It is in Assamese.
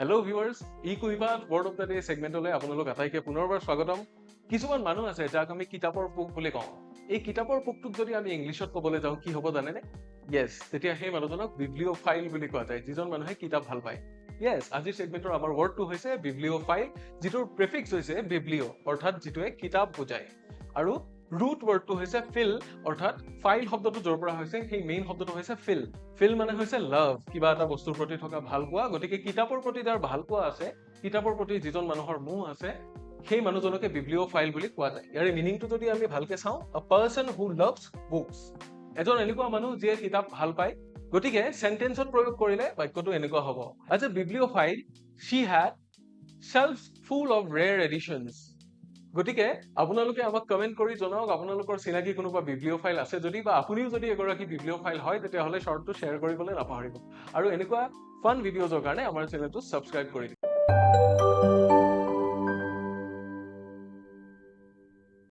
হেল্ল' ভিউৱাৰ্ছ, ই কুইভাত ৱৰ্ড অফ দ্য ডে ছেগমেণ্টলৈ আপোনালোক আটাইকে পুনৰবাৰ স্বাগতম। কিছুমান মানুহ আছে যাক আমি কিতাপৰ পোক বুলি কওঁ। এই কিতাপৰ পোকটোক যদি আমি ইংলিছত ক'বলৈ যাওঁ কি হ'ব জানেনে? য়েছ, তেতিয়া সেই মানুহজনক বিব্লিঅ'ফাইল বুলি কোৱা যায়, যিজন মানুহে কিতাপ ভাল পায়। য়েছ, আজিৰ ছেগমেণ্টৰ আমাৰ ৱৰ্ডটো হৈছে বিব্লিঅ'ফাইল, যিটোৰ প্ৰিফিক্স হৈছে বিব্লিঅ', অৰ্থাৎ যিটোৱে কিতাপ বুজায়। আৰু ৰুট ৱৰ্ডটো হৈছে ফিল, অৰ্থাৎ ফাইল শব্দটো য'ৰ পৰা হৈছে সেই মেইন শব্দটো হৈছে ফিল। ফিল মানে হৈছে লাভ, কিবা এটা বস্তুৰ প্ৰতি থকা ভাল পোৱা। গতিকে কিতাপৰ প্ৰতি যাৰ ভাল পোৱা আছে, কিতাপৰ প্ৰতি যিজন মানুহৰ মোহ আছে, সেই মানুহজনকে বিব্লিঅ'ফাইল বুলি কোৱা যায়। ইয়াৰে মিনিংটো যদি আমি ভালকে চাওঁ, আ পাৰ্চন হু লাভছ বুকছ, এজন এনেকুৱা মানুহ যিয়ে কিতাপ ভাল পায়। গতিকে চেণ্টেন্সত প্ৰয়োগ কৰিলে বাক্যটো এনেকুৱা হ'ব, as a bibliophile she had shelves full of rare editions. গতিকে আপোনালোকে আমাক কমেন্ট কৰি জনাওক আপোনালোকৰ চিনাকি কোনোবা বিব্লিঅ'ফাইল আছে যদি, বা আপুনিও যদি এগৰাকী বিব্লিঅ'ফাইল হয় তেতিয়াহ'লে শ্বৰ্টটো শ্বেয়াৰ কৰিবলৈ নাপাহৰিব। আৰু এনেকুৱা ফান ভিডিঅ'জৰ কাৰণে আমাৰ চেনেলটো ছাবস্ক্ৰাইব কৰি দিব।